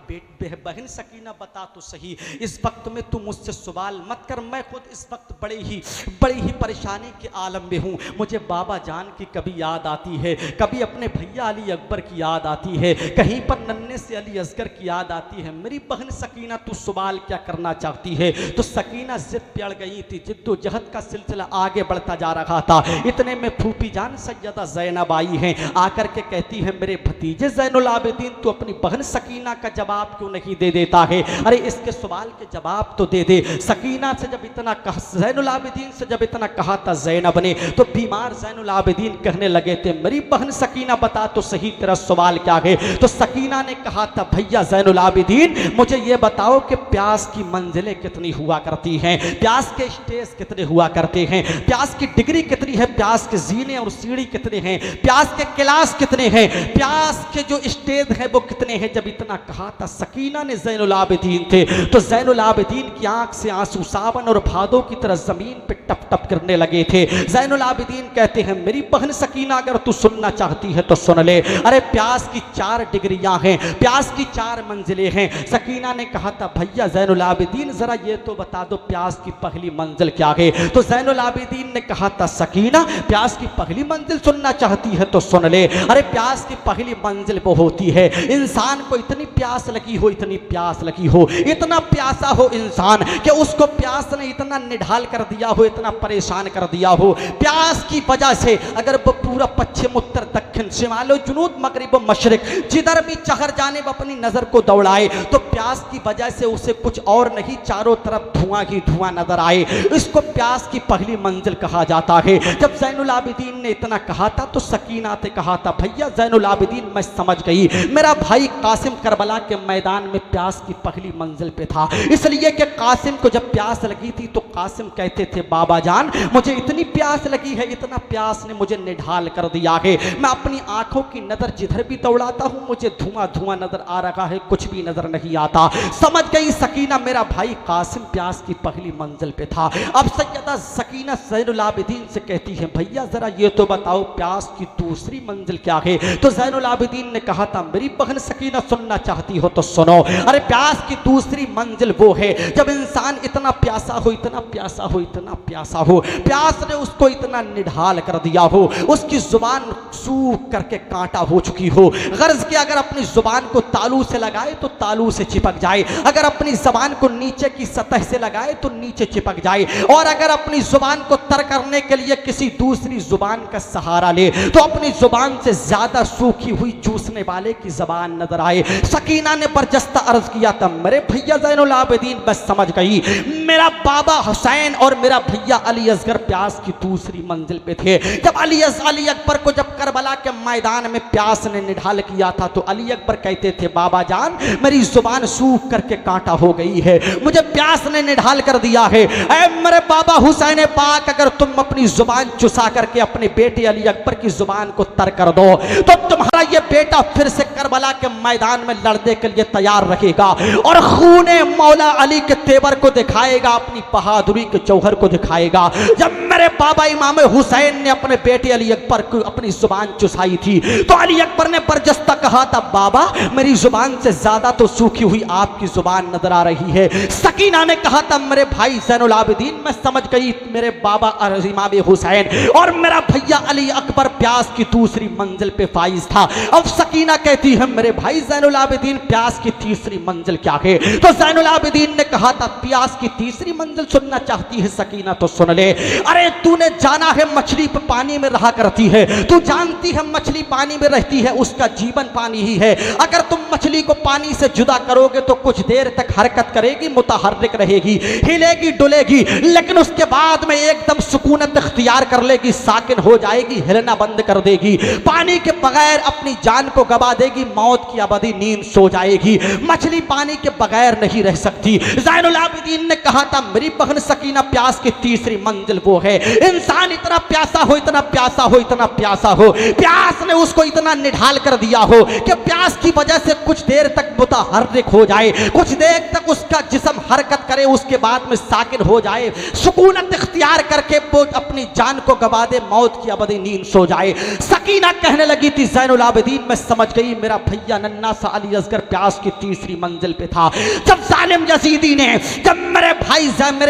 बहन सकीना बता तो सही, इस वक्त में तू मुझसे सवाल मत कर, मैं खुद इस वक्त बड़ी ही परेशानी के आलम में हूँ। मुझे बाबा जान की कभी याद आती है, कभी अपने भैया अली अकबर की याद आती है, कहीं पर नन्हे से अली असगर की याद आती है। मेरी बहन सकीना, तू सवाल क्या करना चाहती है? तो सकीना जिद पे अड़ गई थी, जिद्दोजहद का सिलसिला आगे बढ़ता जा रहा था। इतने में फूफी जान सैयदा ज़ैनब आई हैं, आकर के कहती है, मेरे भतीजे ज़ैनुल आबिदीन, तू अपनी बहन सकीना का जवाब क्यों नहीं दे देता है? अरे इसके सवाल के जवाब तो दे दे। सकीना से जब इतना कहा, ज़ैनुल आबिदीन से जब इतना कहा था ज़ैनब ने, तो बीमार ज़ैनुल आबिदीन कहने लगे थे, मेरी बहन सकीना बता तो सही, तेरा सवाल क्या है? तो सकीना ने कहा था, भैया ज़ैनुल आबिदीन, मुझे ये बताओ कि प्यास की मंजिलें कितनी हुआ करती हैं, प्यास के स्टेज कितने हुआ करते हैं, प्यास की डिग्री कितनी है, प्यास के जीने और सीढ़ी कितने हैं, प्यास के क्लास कितने हैं, प्यास के जो स्टेज है वो कितने हैं। जब इतना कहा था सकीना ने ज़ैनुल आबिदीन थे, तो ज़ैनुल आबिदीन की आंख से आंसू सावन और भादों की तरह जमीन पे टप टप करने लगे थे। ज़ैनुल आबिदीन कहते हैं, मेरी बहन सकीना, अगर तू सुनना चाहती है तो सुन ले। अरे प्यास की 4 डिग्रियां हैं, प्यास की 4 मंजिलें हैं। सकीना ने कहा था, भैया ज़ैनुल आबिदीन, जरा ये तो बता दो प्यास की पहली मंजिल क्या है? तो ज़ैनुल आबिदीन ने कहा था, सकीना, प्यास की पहली मंजिल सुनना चाहती है तो सुन ले। अरे प्यास की पहली मंजिल वो होती है, इंसान को इतनी प्यास लगी हो, इतनी प्यास लगी हो, इतना प्यासा हो इंसान कि उसको प्यास ने इतना निढाल कर दिया हो, इतना परेशान कर दिया हो, प्यास की वजह से अगर वो पूरा पश्चिम उत्तर दक्षिण शिमाल जुनूब मगरिब व मशरिक जिधर भी चहर जाने अपनी नजर को दौड़ाए, तो प्यास की वजह से उसे कुछ और नहीं, चारों तरफ धुआं ही धुआं नजर आए। इसको प्यास की पहली मंजिल कहा जाता है। जब ज़ैनुल आबिदीन ने इतना कहा था तो सकीना ने कहा था भैया ज़ैनुल आबिदीन मैं समझ गई, मेरा भाई कासिम करबला के मैदान में प्यास की पहली मंजिल पे था, इसलिए कि कासिम को जब प्यास लगी थी तो कासिम कहते थे बाबा जान मुझे इतनी प्यास लगी है, इतना प्यास ने मुझे निढाल कर दिया है, मैं अपनी आंखों की नजर जिधर भी दौड़ाता हूं मुझे धुआं धुआं नजर आ रहा है, कुछ भी नजर नहीं आता। समझ गई सकीना मेरा भाई कासिम प्यास की पहली मंजिल पे था। अब सैयदा सकीना ज़ैनुल आबिदीन से कहती है भैया जरा ये तो बताओ प्यास की दूसरी मंजिल क्या है? तो ज़ैनुल आबिदीन ने कहा था मेरी बहन सकीना सुनना चाहती हो तो सुनो, अरे प्यास की दूसरी मंजिल वो है जब इंसान इतना प्यासा हो, इतना प्यासा हो, इतना प्यासा हो, प्यास ने उसको इतना निढाल कर दिया हो, उसकी जुबान सूख करके कांटा हो चुकी हो, गर्ज के अगर अपनी जुबान को तालू से लगाए तो तालू से चिपक जाए, अगर अपनी जबान को नीचे की सतह से लगाए तो नीचे चिपक जाए, और अगर अपनी जुबान को तर करने के लिए किसी दूसरी जुबान का सहारा ले तो अपनी जुबान से ज्यादा सूखी हुई चूसने वाले की जबान नजर आए। सकीना ने बरजस्ता अर्ज किया था मेरे भैया ज़ैनुल आबिदीन बस समझ गई, मेरा बाबा हुसैन और मेरा भैया अली असगर प्यास की दूसरी मंजिल पे थे। जब अली अकबर को जब करबला के मैदान में प्यास ने निढाल किया था तो अली अकबर कहते थे बाबा जान मेरी जुबान सूख करके कांटा हो गई है, मुझे प्यास ने निढाल कर दिया है, ऐ मेरे बाबा हुसैन पाक अगर तुम अपनी जुबान चुसा करके अपने बेटे अली अकबर की जुबान को तर कर दो तो तुम्हारा ये बेटा फिर से करबला के मैदान में लड़ने के लिए तैयार रहेगा और खूने मौला अली के तेवर को दिखाएगा, अपनी बहादुरी के जौहर को दिखाएगा। जब मेरे बाबा इमाम हुसैन ने अपने बेटे अली अकबर को अपनी जुबान चुसाई थी तो अली अकबर ने बरजस्ता कहा था बाबा मेरी जुबान से ज्यादा तो सूखी हुई आपकी जुबान नजर आ रही है। सकीना ने कहा था मेरे भाई ज़ैनुल आबिदीन मैं समझ गई मेरे बाबा इमाम हुसैन और मेरा भैया अली अकबर प्यास की दूसरी मंजिल पे फाइज था। अब सकीना कहती है मेरे भाई ज़ैनुल आबिदीन प्यास की तीसरी मंजिल क्या है? तो ज़ैनुल आबिदीन ने कहा था प्यास की तीसरी मंजिल सुनना चाहती है सकीना तो सुन ले, अरे तूने जाना है मछली पानी में रहा करती है, तू जानती है मछली पानी में रहती है, उसका जीवन पानी ही है, अगर तुम मछली को पानी से जुदा करोगे तो कुछ देर तक हरकत करेगी, मुतहर्रिक रहेगी, हिलेगी डुलेगी, लेकिन उसके बाद में एकदम सुकूनत इख्तियार कर लेगी, साकिन हो जाएगी, हिलना बंद कर देगी, पानी के बगैर अपनी जान को गवा देगी, मौत की अबदी नींद सो जाएगी, मछली पानी के बगैर नहीं रह सकती। ज़ैनुल आबिदीन ने कहा था मेरी बहन सकीना प्यास की तीसरी मंजिल वो है इंसान इतना प्यासा हो, इतना प्यासा हो, इतना प्यासा हो, प्यास ने उसको इतना निढाल कर दिया हो कि प्यास की वजह से कुछ देर तक मुतहर्रिक हो जाए, कुछ देर तक उसका जिस्म हरकत करे, उसके बाद में साकिन हो जाए, सुकूनत इख्तियार करके वो अपनी जान को गवा दे, मौत की अबदी नींद सो जाए। सकीना कहने लगी थी ज़ैनुल आबिदीन मैं समझ गई मेरा भैया नन्ना सा अली असगर प्यास की तीसरी मंजिल पे था। जब जालिम यजीदी ने जब मेरे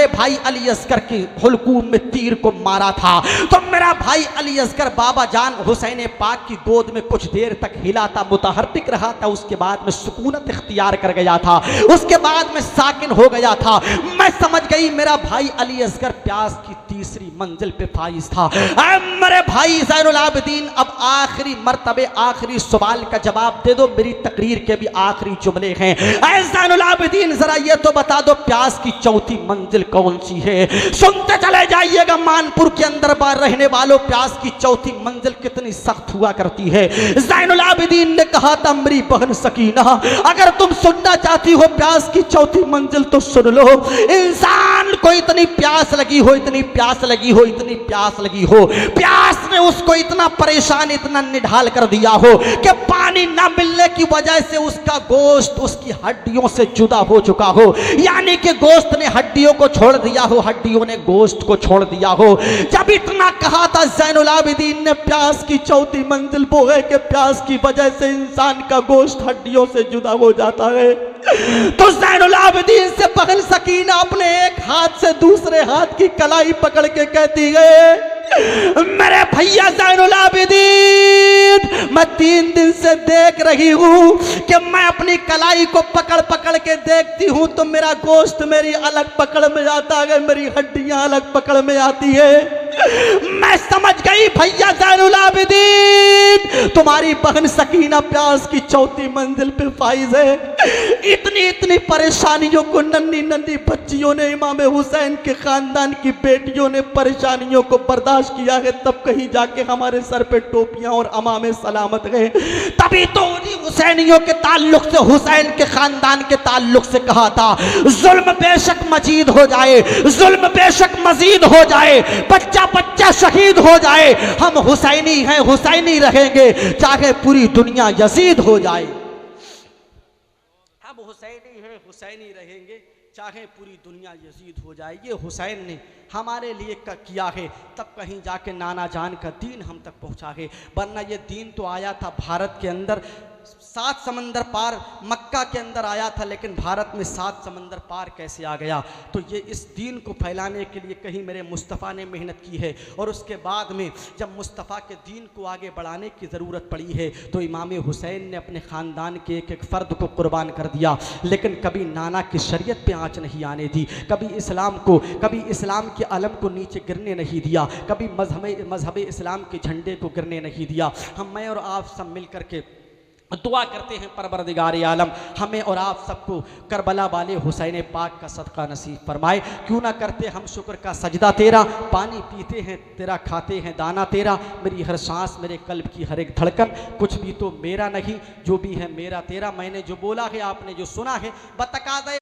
भाई अली असगर की हुलकूम में तीर को मारा था तो मेरा भाई अली असगर बाबा जान हुसैन पाक की गोद में कुछ देर तक हिला था, मुतहर्रिक रहा था, उसके बाद में सुकूनत इख्तियार कर गया था, उसके बाद में साकिन हो गया था। मैं समझ गई मेरा भाई अली असगर प्यास की तीसरी मंजिल पे फाइज था। मेरे भाई ज़ैनुल आबिदीन अब आखिरी मर्तबे आखिरी सवाल का जवाब दे दो, मेरी तकरीर के भी आखिरी जुमले हैं। ज़ैनुल आबिदीन जरा ये तो बता दो प्यास की चौथी मंजिल कौन सी है? सुनते चले जाइएगा मानपुर के अंदर बार रहने वालों, प्यास की चौथी मंजिल कितनी सख्त हुआ करती है। ज़ैनुल आबिदीन ने कहा था मेरी बहन सकीना अगर तुम सुनना चाहती हो प्यास की चौथी मंजिल तो सुन लो, इंसान को इतनी प्यास लगी हो, इतनी प्यास लगी हो, इतनी प्यास लगी हो, प्यास ने उसको इतना परेशान, इतना निढाल कर दिया हो कि पानी ना मिलने की वजह से उसका गोश्त उसकी हड्डियों से जुदा हो चुका हो, यानी कि गोश्त ने हड्डियों को छोड़ दिया हो, हड्डियों ने गोश्त को छोड़ दिया हो। जब इतना कहा था ज़ैनुल आबिदीन ने प्यास की चौथी मंजिल वो है कि प्यास की वजह से इंसान का गोश्त हड्डियों से जुदा हो जाता है, तो ज़ैनुल आबिदीन से बहन सकीना अपने एक हाथ से दूसरे हाथ की कलाई पकड़ के कहती गए मेरे भैया ज़ैनुल आबिदीन मैं 3 दिन से देख रही हूँ कि मैं अपनी कलाई को पकड़ पकड़ के देखती हूँ तो मेरा गोश्त मेरी अलग पकड़ में आता है, मेरी हड्डियाँ अलग पकड़ में आती है, मैं समझ गई भैया ज़ैनुल आबिदीन तुम्हारी बहन सकीना प्यास की चौथी मंजिल पे फाइज है। इतनी इतनी परेशानियों को नन्ही नन्ही बच्चियों ने, इमाम हुसैन के खानदान की बेटियों ने परेशानियों को बर्दाश्त किया है, तब कहीं जाके हमारे सर पे टोपियां और अमामे सलामत गए। तभी तो उन्हीं हुसैनियों के ताल्लुक से, हुसैन के खानदान के ताल्लुक से कहा था, जुल्म बेशक मजीद हो जाए, जुल्म बेशक मजीद हो जाए, बच्चा बच्चा शहीद हो जाए, हम हुसैनी हैं, हुसैनी रहेंगे, चाहे पूरी दुनिया यजीद हो जाए। हम हुसैनी हैं, हुसैनी रहेंगे, चाहे पूरी दुनिया यजीद हो जाए। ये हुसैन ने हमारे लिए किया है, तब कहीं जाके नाना जान का दीन हम तक पहुंचा है। वरना ये दीन तो आया था भारत के अंदर, 7 समंदर पार मक्का के अंदर आया था, लेकिन भारत में 7 समंदर पार कैसे आ गया? तो ये इस दीन को फैलाने के लिए कहीं मेरे मुस्तफ़ा ने मेहनत की है, और उसके बाद में जब मुस्तफ़ा के दीन को आगे बढ़ाने की ज़रूरत पड़ी है तो इमाम हुसैन ने अपने ख़ानदान के एक एक फ़र्द को कुर्बान कर दिया, लेकिन कभी नाना की शरीयत पे आँच नहीं आने दी, कभी इस्लाम के अलम को नीचे गिरने नहीं दिया, कभी मजहब इस्लाम के झंडे को गिरने नहीं दिया। मैं और आप सब मिल करके दुआ करते हैं परवरदिगार आलम हमें और आप सबको करबला वाले हुसैन पाक का सदका नसीब फरमाए। क्यों ना करते हम शुक्र का सजदा तेरा, पानी पीते हैं तेरा, खाते हैं दाना तेरा, मेरी हर सांस मेरे कल्ब की हर एक धड़कन, कुछ भी तो मेरा नहीं, जो भी है मेरा तेरा। मैंने जो बोला है, आपने जो सुना है, बतकाज़े